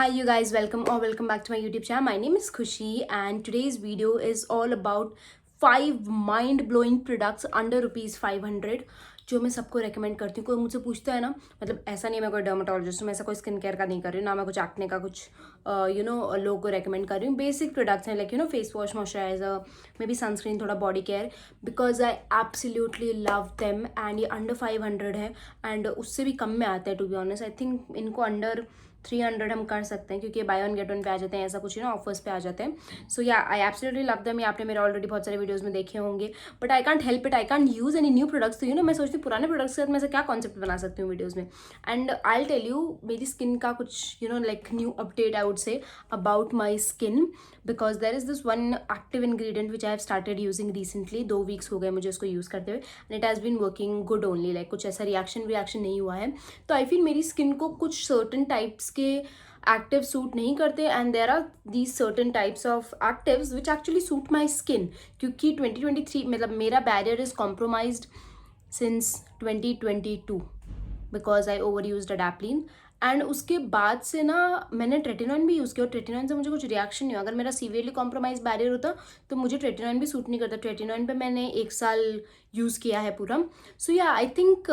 Hi you guys, welcome back to my YouTube channel. My name is Khushi and today's video is all about 5 mind-blowing products under rupees 500 जो मैं सबको recommend करती हूँ. कोई मुझसे पूछता है ना, मतलब ऐसा नहीं है मैं कोई डर्माटोलॉजिस्ट हूँ, मैं ऐसा कोई स्किन केयर का नहीं कर रही हूँ, ना मैं कुछ एक्ने का कुछ लोगों को रेकमेंड कर रही हूँ. बेसिक प्रोडक्ट्स हैं like face wash, moisturiser, maybe sunscreen, थोड़ा body care, because I absolutely love them. And ये अंडर 500 है एंड उससे भी कम में आता है. To be honest I think इनको अंडर 300 हम कर सकते हैं क्योंकि बाय वन गेट वन पे आ जाते हैं, ऐसा कुछ ऑफर्स पे आ जाते हैं. सो या आई एब्सोल्युटली लव देम. ये आपने मेरे ऑलरेडी बहुत सारे वीडियोस में देखे होंगे, but I can't help it, I can't use any new products. तो मैं सोचती हूँ पुराने प्रोडक्ट्स के साथ मैं क्या कॉन्सेप्ट बना सकती हूँ वीडियोज में. एंड आई टेल यू मेरी स्किन का कुछ like new update I would say about my skin, because there is this one active ingredient which I have started using recently. 2 weeks हो गए मुझे उसको यूज़ करते हुए and it has been working good only. Like कुछ ऐसा reaction नहीं हुआ है. तो आई फील मेरी स्किन को कुछ सर्टन टाइप्स के एक्टिव सूट नहीं करते and there are these certain types of actives which actually suit my skin. क्योंकि 2023 मतलब मेरा barrier is compromised since 2022 because I overuse adapalene. And उसके बाद से ना मैंने ट्रेटिनॉइन भी यूज़ किया और ट्रेटिनॉइन से मुझे कुछ रिएक्शन नहीं हुआ. अगर मेरा सीवियरली कॉम्प्रोमाइज बैरियर होता तो मुझे ट्रेटिनॉइन भी सूट नहीं करता. ट्रेटिनॉइन पे मैंने 1 साल यूज़ किया है पूरा. सो या आई think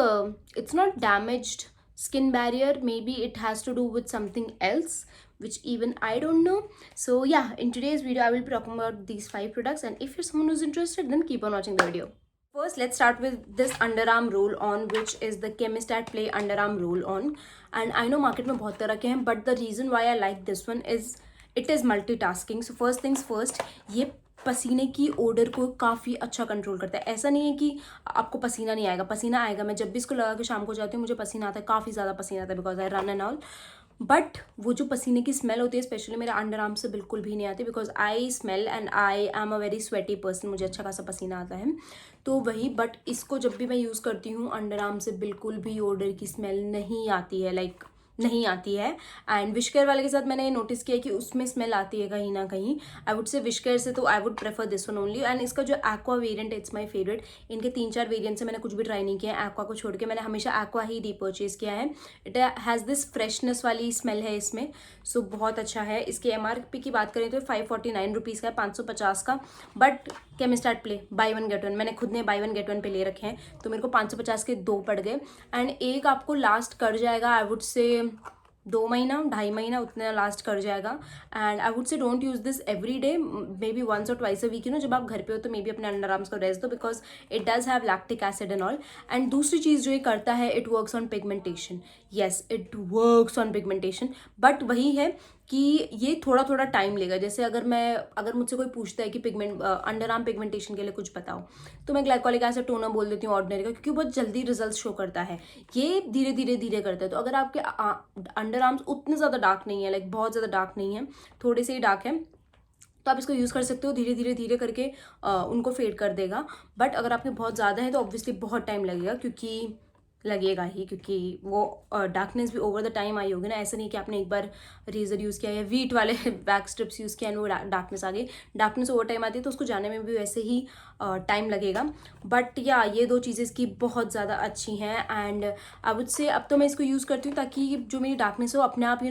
it's not damaged skin barrier, maybe it has to do with something else which even I don't know. So yeah, in today's video I will be talking about these 5 products, and if you're someone who's interested then keep on watching the video. First let's start with this underarm roll on, which is the Chemist at Play underarm roll on. And I know market में बहुत तरह के हैं, but the reason why I like this one is it is multitasking. So first things first, ये पसीने की order को काफ़ी अच्छा कंट्रोल करता है. ऐसा नहीं है कि आपको पसीना नहीं आएगा, पसीना आएगा. मैं जब भी इसको लगा के शाम को जाती हूँ मुझे पसीना आता है, काफ़ी ज़्यादा पसीना आता है because I run and all. But वो जो पसीने की स्मेल होती है स्पेशली मेरे अंडर आर्म से बिल्कुल भी नहीं आती, because I smell and I am a very sweaty person. मुझे अच्छा खासा पसीना आता है तो वही. बट इसको जब भी मैं यूज़ करती हूँ अंडर आर्म से बिल्कुल भी ओडर की स्मेल नहीं आती है, लाइक नहीं आती है. एंड विशकेयर वाले के साथ मैंने नोटिस किया कि उसमें स्मेल आती है कहीं ना कहीं. आई वुड से विशकेयर से तो I would prefer this one only. And इसका जो एक्वा वेरिएंट है इट्स माय फेवरेट. इनके 3-4 वेरिएंट से मैंने कुछ भी ट्राई नहीं किया है एक्वा को छोड़ के. मैंने हमेशा एक्वा ही रीपर्चेज किया है. इट हैज़ दिस फ्रेशनेस वाली स्मेल है इसमें. सो बहुत अच्छा है. इसके MRP की बात करें तो 549 रुपीज़ का है, 550 का. But chemist at play buy one get one, मैंने खुद ने बाय वन गेट वन पे ले रखे हैं तो मेरे को 550 के 2 पड़ गए. एंड एक आपको लास्ट कर जाएगा आई वुड से 2 महीना 2.5 महीना उतना लास्ट कर जाएगा. And I would say don't use this every day, maybe once और ट्वाइस अ वीक. जब आप घर पे हो तो मे बी अपने अंडर आर्म्स को रेस्ट दो because it does have lactic acid and all. And दूसरी चीज़ जो ये करता है it works on pigmentation. Yes it works on pigmentation, but वही है कि ये थोड़ा थोड़ा टाइम लेगा. जैसे अगर मुझसे कोई पूछता है कि अंडर आर्म पिगमेंटेशन के लिए कुछ बताओ तो मैं ग्लाइकोलिक एसिड टोनर बोल देती हूँ ऑर्डिनरी का, क्योंकि बहुत जल्दी रिजल्ट शो करता है. ये धीरे धीरे करता है. तो अगर आपके अंडर आर्म्स उतने ज़्यादा डार्क नहीं है, लाइक बहुत ज़्यादा डार्क नहीं है, थोड़े से ही डार्क है, तो आप इसको यूज़ कर सकते हो. धीरे करके उनको फेड कर देगा. बट अगर आपके बहुत ज़्यादा है तो ऑब्वियसली बहुत टाइम लगेगा, क्योंकि वो डार्कनेस भी ओवर द टाइम आई होगी ना. ऐसा नहीं कि आपने एक बार रेजर यूज़ किया या वीट वाले वैक्स स्ट्रिप्स यूज़ किया एंड वो डार्कनेस आ गई. डार्कनेस ओवर टाइम आती है तो उसको जाने में भी वैसे ही टाइम लगेगा. बट या ये 2 चीज़ें इसकी बहुत ज़्यादा अच्छी हैं. एंड आई वुड से अब तो मैं इसको यूज़ करती हूँ ताकि जो मेरी डार्कनेस है वो अपने आप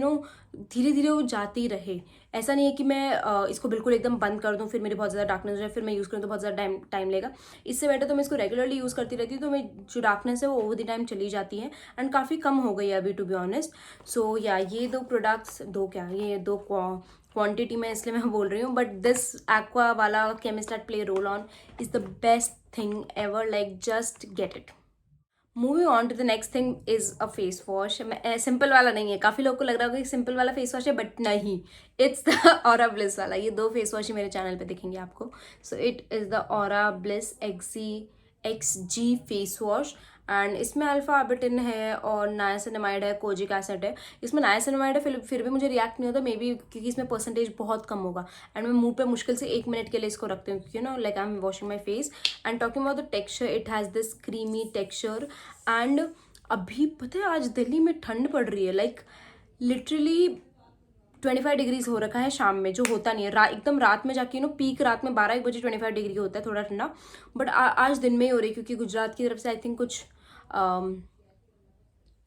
धीरे धीरे वो जाती रहे. ऐसा नहीं है कि मैं इसको बिल्कुल एकदम बंद कर दूँ फिर मेरी बहुत ज़्यादा डार्कनेस हो जाए फिर मैं यूज़ करूँ तो बहुत ज़्यादा टाइम लेगा. इससे बेटर तो मैं इसको रेगुलरली यूज़ करती रहती हूँ तो मेरी जो डार्कनेस है वो ओवर द टाइम चली जाती है एंड काफ़ी कम हो गई है अभी, टू बी ऑनेस्ट. सो या ये 2 प्रोडक्ट्स, ये 2 क्वांटिटी में इसलिए मैं बोल रही हूँ. बट दिस एक्वा वाला chemist at play roll on is the best thing ever, like just get it. Moving on to the next thing is a face wash. Simple वाला नहीं है. काफ़ी लोग को लग रहा होगा कि सिंपल वाला फेस वॉश है, बट नहीं, इट्स द ऑरा ब्लिस वाला. ये 2 फेस वॉश ही मेरे चैनल पे दिखेंगे आपको. So it is the aura bliss XG face wash. And इसमें अल्फा आर्बिटिन है और नायासिनामाइड है, कोजिक एसिड है. इसमें नायासिनामाइड है फिर भी मुझे रिएक्ट नहीं होता, मे बी क्योंकि इसमें परसेंटेज बहुत कम होगा. एंड मैं मुंह पे मुश्किल से 1 मिनट के लिए इसको रखती हूँ क्योंकि like I M washing my face. And talking about the texture, it has this creamy texture. And अभी पता है आज दिल्ली में ठंड पड़ रही है, लाइक लिटरली 25 डिग्रीज हो रखा है शाम में, जो होता नहीं है. एकदम रात में जाके पीक रात में 12-1 बजे 25 डिग्री होता है थोड़ा ठंडा. बट आज दिन में ही हो रही है क्योंकि गुजरात की तरफ से आई थिंक कुछ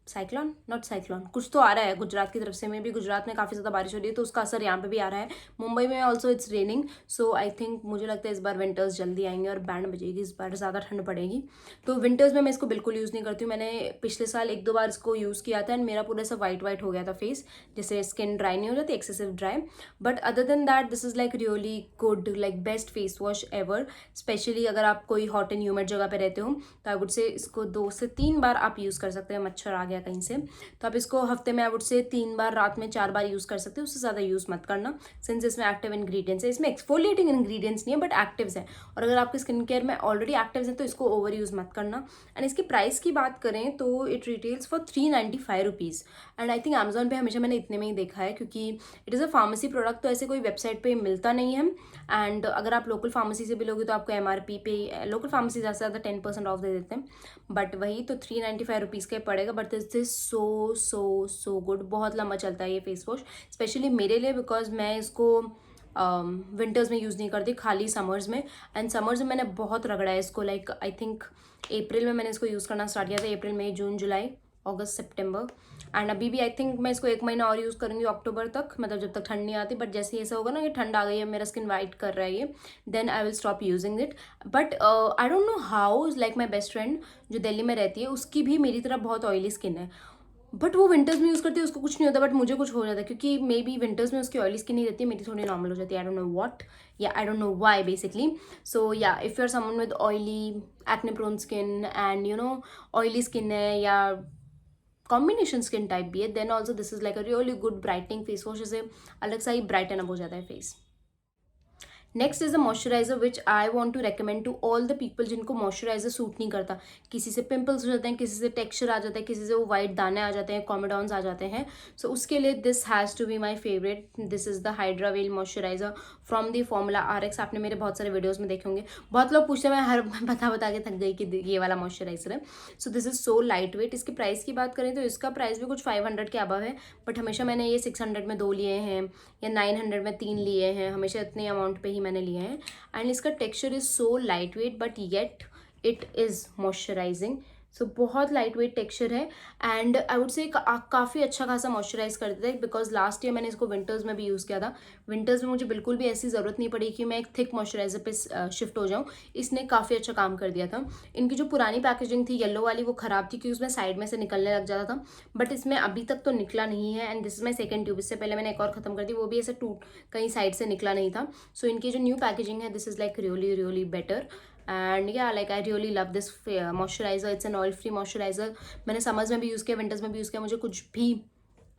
साइक्लोन, नॉट साइक्लोन, कुछ तो आ रहा है गुजरात की तरफ से। में भी गुजरात में काफ़ी ज़्यादा बारिश हो रही है तो उसका असर यहाँ पे भी आ रहा है। मुंबई में also it's raining. So I think, मुझे लगता है इस बार विंटर्स जल्दी आएंगे और बैंड बजेगी, इस बार ज़्यादा ठंड पड़ेगी। तो विंटर्स में मैं इसको बिल्कुल यूज़ नहीं करती हूँ। मैंने पिछले साल 1-2 बार इसको यूज़ किया था एंड मेरा पूरा सा वाइट वाइट हो गया था फेस, जैसे स्किन ड्राई नहीं हो जाती, excessive dry. But other than that this is like really good, like best face wash ever. Specially अगर आप कोई हॉट एंड ह्यूमिड जगह पे रहते हो तो आई वुड से इसको 2 से 3 बार आप यूज़ कर सकते हैं। मच्छर आ गया कहीं से तो आप इसको हफ्ते में आई वुड से 3 बार, रात में 4 बार यूज़ कर सकते हो, उससे ज़्यादा यूज़ मत करना, सिंस इसमें एक्टिव इंग्रेडिएंट्स है। इसमें एक्सफोलिएटिंग इंग्रेडिएंट्स नहीं है बट एक्टिव्स हैं, और अगर आपकी स्किन केयर में ऑलरेडी एक्टिव्स हैं तो इसको ओवर यूज़ मत करना। एंड इसकी प्राइस की बात करें तो it retails for 395 rupees. And I think Amazon पे हमेशा मैंने इतने में ही देखा है, क्योंकि it is a pharmacy product, तो ऐसे कोई वेबसाइट पे मिलता नहीं है। एंड अगर आप लोकल फार्मेसी से भी लोगे तो आपको MRP पे, लोकल फार्मेसी ज़्यादा से ज़्यादा 10% ऑफ दे देते हैं, बट वही तो 395 रुपीज़ का पड़ेगा। But this is so so so good, बहुत लंबा चलता है ये फेस वॉश, स्पेशली मेरे लिए, बिकॉज मैं इसको विंटर्स में यूज़ नहीं करती, खाली समर्स में। एंड समर्स में मैंने बहुत रगड़ा है इसको, लाइक आई थिंक अप्रैल में मैंने इसको यूज़ करना स्टार्ट किया था, अप्रैल मई जून जुलाई अगस्त सितंबर। एंड अभी भी आई थिंक मैं इसको 1 महीना और यूज़ करूँगी, अक्टूबर तक, मतलब जब तक ठंड नहीं आती। बट जैसे ऐसा होगा ना कि ठंड आ गई है, मेरा स्किन वाइट कर रहा है ये, then I will stop using it. But I don't know how, like my best friend जो दिल्ली में रहती है, उसकी भी मेरी तरह बहुत ऑयली स्किन है, बट वो विंटर्स में यूज़ करती है, उसको कुछ नहीं होता, बट मुझे कुछ हो जाता है, क्योंकि मे बी विंटर्स में उसकी ऑयली स्किन नहीं रहती है, मेरी थोड़ी नॉर्मल हो जाती है। आई don't know what, yeah I don't know why basically. So yeah if you are someone with oily acne prone skin and you know oily skin है या कॉम्बिनेशन स्किन टाइप भी है, then also this is like a really good brightening face wash, जैसे अलग सा ही brighten up हो जाता है face. Next is a moisturiser which I want to recommend to all the people जिनको मॉइस्चराइजर सूट नहीं करता। किसी से पिंपल्स हो जाते हैं, किसी से टेक्सचर आ जाता है, किसी से वो वाइट दाने आ जाते हैं, कॉमेडॉन्स आ जाते हैं। सो उसके लिए this has to be my favourite. This is the hydra well moisturiser from the formula RX। आपने मेरे बहुत सारे वीडियोज़ में देखे होंगे, बहुत लोग पूछते हैं, मैं हर बता के थक गई कि ये वाला मॉइस्चराइजर है। So this is so light wait. इसकी प्राइस की बात करें तो इसका प्राइस भी कुछ 500 के अबव है, बट हमेशा मैंने ये 600 में 2 लिए हैं या 900 में 3 लिए हैं, हमेशा इतने अमाउंट पे ही मैंने लिए हैं। एंड इसका texture is so light weight but yet it is moisturising. So बहुत लाइट वेट टेक्सचर है एंड आई वुड से काफ़ी अच्छा खासा मॉइस्चराइज कर देता है, बिकॉज लास्ट ईयर मैंने इसको विंटर्स में भी यूज़ किया था। विंटर्स में मुझे बिल्कुल भी ऐसी ज़रूरत नहीं पड़ी कि मैं एक थिक मॉइस्चराइजर पे शिफ्ट हो जाऊँ, इसने काफ़ी अच्छा काम कर दिया था। इनकी जो पुरानी पैकेजिंग थी येलो वाली, वो ख़राब थी क्योंकि उसमें साइड में से निकलने लग जाता था, बट इसमें अभी तक तो निकला नहीं है। And this is my second tube, इससे पहले मैंने एक और ख़त्म कर दी, वो भी ऐसे टूट कहीं साइड से निकला नहीं था। सो इनकी जो न्यू पैकेजिंग है, this is like really really better. And yeah like I really love this moisturiser. It's an oil free moisturiser. मैंने समर्स में भी यूज़ किया, विंटर्स में भी यूज़ किया, मुझे कुछ भी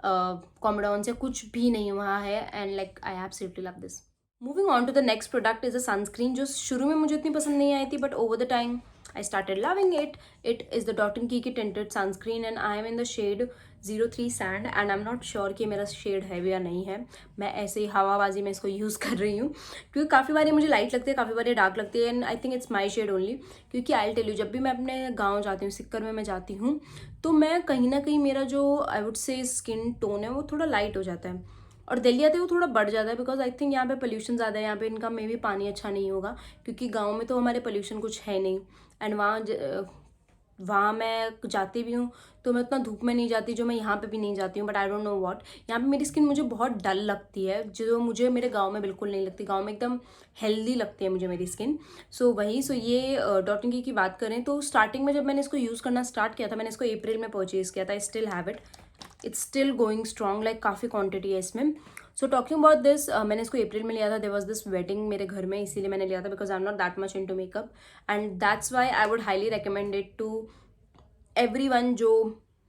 कॉमेडॉन से कुछ भी नहीं हुआ है। And like I absolutely love this. Moving on to the next product is a sunscreen, जो शुरू में मुझे इतनी पसंद नहीं आई थी, but over the time I started loving it. It is the Dot & Key की tinted sunscreen and I am in the shade 03 Sand and I'm not sure कि मेरा शेड है भी या नहीं है। मैं ऐसे ही हवाबाजी में इसको यूज़ कर रही हूँ, क्योंकि काफ़ी बार मुझे लाइट लगती है, काफ़ी बार डार्क लगती है, and I think it's my shade only. क्योंकि आई टेल यू, जब भी मैं अपने गाँव जाती हूँ, सिक्कर में मैं जाती हूँ, तो मैं कहीं ना कहीं मेरा जो आई वुड से स्किन टोन है वो थोड़ा लाइट हो जाता है, और दिल्ली आते वो थोड़ा बढ़ जाता है, बिकॉज आई थिंक यहाँ पे पोल्यूशन ज़्यादा है, यहाँ पे इनका मे भी पानी अच्छा नहीं होगा, क्योंकि गाँव में तो हमारे पोल्यूशन कुछ है नहीं। एंड वहाँ मैं जाती भी हूँ तो मैं उतना धूप में नहीं जाती जो मैं यहाँ पे भी नहीं जाती हूँ, but I don't know what, यहाँ पे मेरी स्किन मुझे बहुत डल लगती है, जो मुझे मेरे गांव में बिल्कुल नहीं लगती। गांव में एकदम हेल्दी लगती है मुझे मेरी स्किन। सो ये डॉट एंड की बात करें तो स्टार्टिंग में जब मैंने इसको यूज़ करना स्टार्ट किया था, मैंने इसको अप्रैल में परचेज़ किया था, I still have it, it's still going strong, like काफ़ी क्वान्टिटी है इसमें। सो टॉकिंग अबाउट दिस, मैंने इसको अप्रैल में लिया था, देयर वाज दिस वेडिंग मेरे घर में, इसीलिए मैंने लिया था, because I am not that much into makeup, and that's why I would highly recommend it to everyone जो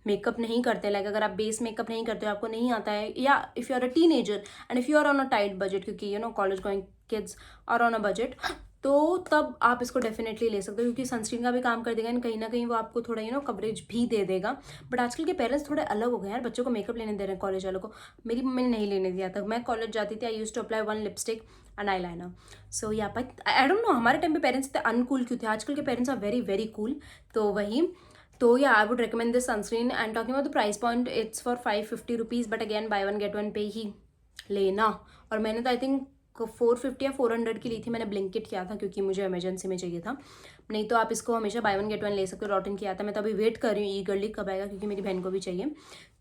मेकअप नहीं करते। लाइक अगर आप बेस मेकअप नहीं करते हो, आपको नहीं आता है, yeah if you are a teenager and if you are on a tight budget, क्योंकि you know college going kids are on a budget, तो तब आप इसको डेफिनेटली ले सकते हो, क्योंकि सनस्क्रीन का भी काम कर देगा एंड कहीं ना कहीं वो आपको थोड़ा यू नो कवरेज भी दे देगा। बट आजकल के पेरेंट्स थोड़े अलग हो गए यार, बच्चों को मेकअप लेने दे रहे हैं, कॉलेज वालों को। मेरी मम्मी ने नहीं लेने दिया था, मैं कॉलेज जाती थी, I used to apply 1 lipstick and eyeliner. So yeah but I don't know हमारे टाइम पे पेरेंट्स इतने अनकूल क्यों थे, आजकल के parents are very very cool. तो वही, तो yeah I would recommend this sunscreen. And talking about the price point, it's for 550 rupees, but again buy one get one पे ही लेना। और मैंने तो आई थिंक 450 या 400 की ली थी, मैंने ब्लिंकिट किया था क्योंकि मुझे इमरजेंसी में चाहिए था। नहीं तो आप इसको हमेशा बाय वन गेट वन ले सकते हो। डॉट इन किया था मैं, तो अभी वेट कर रही हूँ ईगरली कब आएगा, क्योंकि मेरी बहन को भी चाहिए।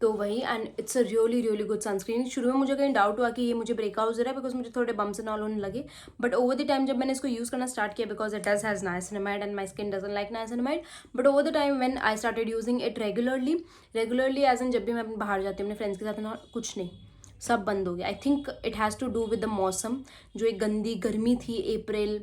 तो वही, and it's a really really good sunscreen. शुरू में मुझे कहीं डाउट हुआ कि ये मुझे ब्रेकआउट दे रहा है, बिकॉज मुझे थोड़े बम्स एंड ऑल होने लगे, बट ओवर द टाइम जब मैंने इसको यूज़ करना स्टार्ट किया, because it does has niacinamide and my skin doesn't like niacinamide, but over the time when I started using it regularly as an, जब भी मैं बाहर जाती हूँ अपने फ्रेंड्स के साथ ना, कुछ नहीं, सब बंद हो गया। I think it has to do with the मौसम। जो एक गंदी गर्मी थी अप्रैल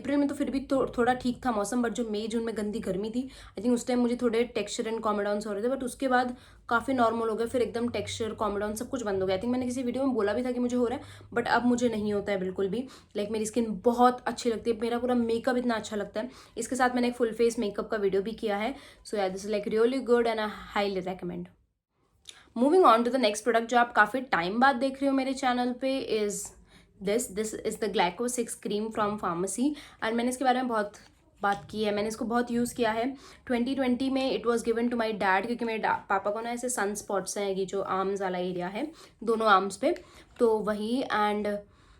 में तो फिर भी थोड़ा ठीक था मौसम, बट जो मई जून में गंदी गर्मी थी, आई थिंक उस टाइम मुझे थोड़े टेक्सचर एंड कॉमेडाउन्स हो रहे थे, बट उसके बाद काफ़ी नॉर्मल हो गया, फिर एकदम टेक्सचर कॉमेडाउन सब कुछ बंद हो गया। आई थिंक मैंने किसी वीडियो में बोला भी था कि मुझे हो रहा है, बट अब मुझे नहीं होता है बिल्कुल भी। मेरी स्किन बहुत अच्छी लगती है, मेरा पूरा मेकअप इतना अच्छा लगता है। इसके साथ मैंने एक फुल फेस मेकअप का वीडियो भी किया है। So yeah this is really good and I highly recommend. Moving on to the next product जो आप काफ़ी टाइम बाद देख रहे हो मेरे चैनल पे, is this is the glyco 6 cream from pharmacy. And मैंने इसके बारे में बहुत बात की है, मैंने इसको बहुत यूज़ किया है। 2020 में it was given to my dad, क्योंकि मेरे पापा को ना ऐसे सन स्पॉट्स हैं, ये जो आर्म्स वाला एरिया है, दोनों आर्म्स पे, तो वही। एंड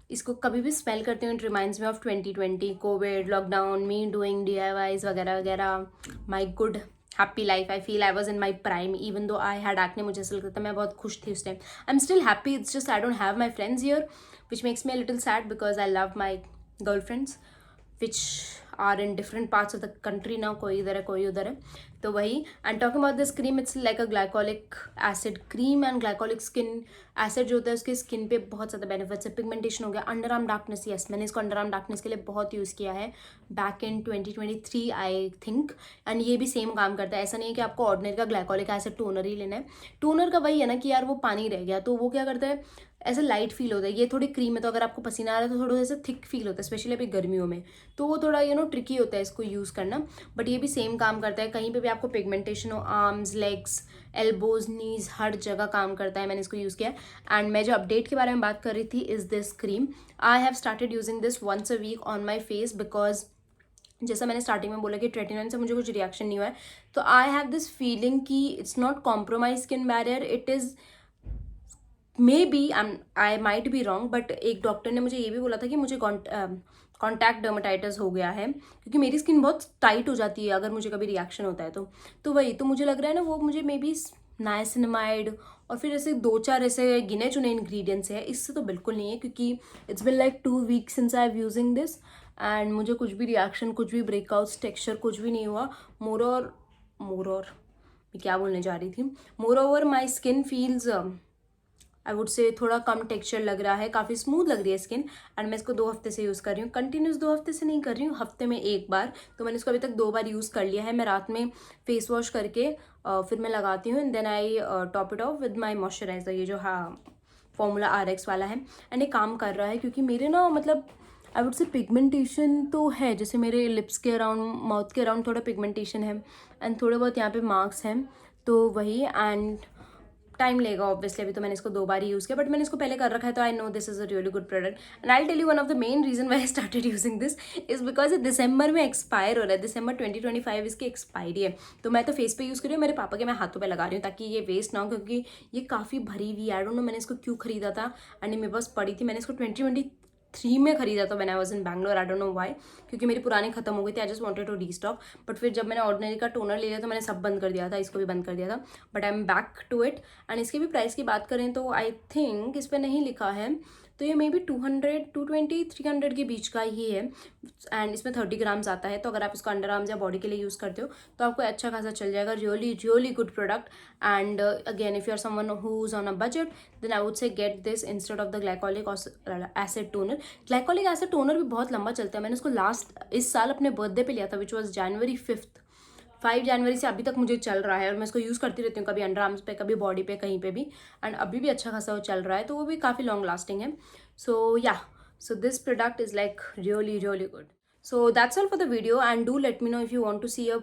इसको कभी भी स्मेल करती हूँ, it reminds me of 2020, Covid, lockdown, me doing DIYs वगैरह वगैरह, my good happy life. I feel I was in my prime, even though I had acne, मुझे ऐसा लगता था मैं बहुत खुश थी उस time. I am still happy, it's just I don't have my friends here, which makes me a little sad, because I love my girl friends which are in different parts of the country now, कोई इधर है कोई उधर है। तो वही, and talking about this cream, it's like a glycolic acid cream, and glycolic skin acid जो होता है उसके स्किन पे बहुत ज़्यादा बेनिफिट्स है। पिगमेंटेशन हो गया, अंडर आर्म डार्कनेस, यस मैंने इसको अंडर आर्म डार्कनेस के लिए बहुत यूज़ किया है back in 2023 I think, and ये भी सेम काम करता है। ऐसा नहीं है कि आपको ऑर्डिनरी का ग्लाइकोलिक एसिड टोनर ही लेना है। टोनर का वही है ना कि यार वो पानी रह गया, तो वो क्या करता है, ऐसे लाइट फील होता है। ये थोड़ी क्रीम है, तो अगर आपको पसीना आ रहा है तो थोड़ा ऐसे थिक फील होता है, स्पेशली अभी गर्मियों में, तो वो थोड़ा ट्रिकी होता है इसको यूज़ करना। बट ये भी सेम काम करता है, कहीं पे भी आपको पिगमेंटेशन हो, आर्म्स, लेग्स, एल्बोज, नीज, हर जगह काम करता है। मैंने इसको यूज़ किया है। एंड मैं जो अपडेट के बारे में बात कर रही थी, is this cream. I have started using this once a week on my face, because जैसा मैंने स्टार्टिंग में बोला कि ट्रेटिनॉन से मुझे कुछ रिएक्शन नहीं हुआ है, तो आई हैव दिस फीलिंग कि it's not compromise skin barrier, it is may be, I might be wrong, but एक डॉक्टर ने मुझे ये भी बोला था कि मुझे कॉन्टैक्ट डर्मेटाइटिस हो गया है, क्योंकि मेरी स्किन बहुत टाइट हो जाती है अगर मुझे कभी रिएक्शन होता है तो वही, तो मुझे लग रहा है ना वो मुझे मे बी नाइसिनामाइड और फिर ऐसे 2-4 ऐसे गिने चुने इंग्रेडिएंट्स है, इससे तो बिल्कुल नहीं है, क्योंकि it's been like 2 weeks since I am using this, and मुझे कुछ भी रिएक्शन, कुछ भी ब्रेकआउट्स, टेक्सचर कुछ भी नहीं हुआ। मोर और मैं क्या बोलने जा रही थी, more over my skin feels, I would से थोड़ा कम टेक्सचर लग रहा है, काफ़ी स्मूथ लग रही है स्किन। एंड मैं इसको 2 हफ्ते से यूज़ कर रही हूँ, कंटिन्यूस 2 हफ्ते से नहीं कर रही हूँ, हफ्ते में 1 बार। तो मैंने इसको अभी तक 2 बार यूज़ कर लिया है। मैं रात में फेस वॉश करके फिर मैं लगाती हूँ, and then I top it off with my moisturiser, ये जो फॉर्मूला RX वाला है। एंड ये काम कर रहा है, क्योंकि मेरे ना मतलब आई वुड से पिगमेंटेशन तो है, जैसे मेरे लिप्स के अराउंड, माउथ के अराउंड थोड़ा पिगमेंटेशन है, एंड थोड़े बहुत यहाँ पे मार्क्स हैं, तो वही। एंड टाइम लेगा ऑब्वियसली, अभी तो मैंने इसको 2 बार ही यूज़ किया, बट मैंने इसको पहले कर रखा है, तो I know this is a really good product. And I tell you one of the main reason why I started using this is because ये दिसंबर में एक्सपायर हो रहा है, दिसंबर 2025 इसकी एक्सपायरी है। तो मैं तो फेस पे यूज़ कर रही हूँ, मेरे पापा के मैं हाथों पे लगा रही हूँ ताकि ये वेस्ट ना हो, क्योंकि ये काफ़ी भरी हुई, आई डोंट नो मैंने इसको क्यों खरीदा था, एंड ये मेरे पास पड़ी थी। मैंने इसको 2023 में खरीदा था, when I was in Bangalore, I don't know why, क्योंकि मेरी पुरानी खत्म हो गई थी, I just wanted to restock. But फिर जब मैंने ऑर्डिनरी का टोनर ले लिया तो मैंने सब बंद कर दिया था, इसको भी बंद कर दिया था, but I am back to it. And इसके भी प्राइस की बात करें तो आई थिंक इस पर नहीं लिखा है, तो ये मे बी 200, 220, 300 के बीच का ही है, एंड इसमें 30 ग्राम्स आता है। तो अगर आप इसको अंडर आर्म्स या बॉडी के लिए यूज़ करते हो तो आपको अच्छा खासा चल जाएगा। Really really good product. And again if you are someone who is on a budget, then I would say get this instead of the glycolic acid toner. Glycolic acid toner भी बहुत लंबा चलता है, मैंने उसको इस साल अपने बर्थडे पे लिया था, विच वॉज January 5 जनवरी से अभी तक मुझे चल रहा है, और मैं इसको यूज़ करती रहती हूँ, कभी अंडर आर्म्स पे, कभी बॉडी पे, कहीं पे भी, एंड अभी भी अच्छा खासा वो चल रहा है, तो वो भी काफ़ी लॉन्ग लास्टिंग है। So yeah, so this product is like really really good. So that's all for the video, and do let me know if you want to see a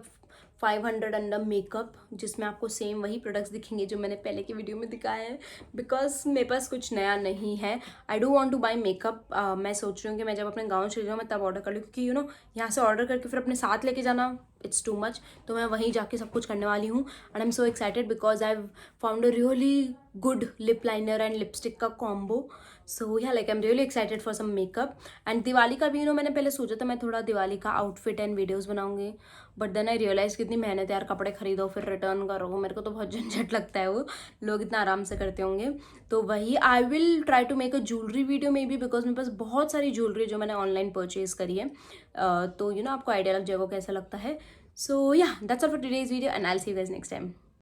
500 under makeup, जिसमें आपको same वही products दिखेंगे जो मैंने पहले की video में दिखाया है, बिकॉज मेरे पास कुछ नया नहीं है। I do want to buy makeup. मैं सोच रही हूँ कि मैं जब अपने गाँव चली जाऊँ मैं तब ऑर्डर कर लूँ, क्योंकि यहाँ से ऑर्डर करके फिर अपने साथ लेके जाना इट्स टू मच, तो मैं वहीं जाके सब कुछ करने वाली हूँ and I am so excited because I found a really good lip liner and lipstick का combo. So yeah like I am really excited for some makeup. And Diwali का भी मैंने पहले सोचा था मैं थोड़ा दिवाली का आउटफिट एंड वीडियोज़ बनाऊंगी, बट देन आई रियलाइज़ कितनी मेहनत है यार, कपड़े खरीदो फिर रिटर्न करो, मेरे को तो बहुत झंझट लगता है वो, लोग इतना आराम से करते होंगे. तो वही I will try to make a jewellery video maybe, because मेरे पास बहुत सारी ज्वेलरी जो मैंने ऑनलाइन परचेज करी है. तो आपको आइडिया लग जाएगा कैसा लगता है. सो या that's all for today's video and I will see you guys next time.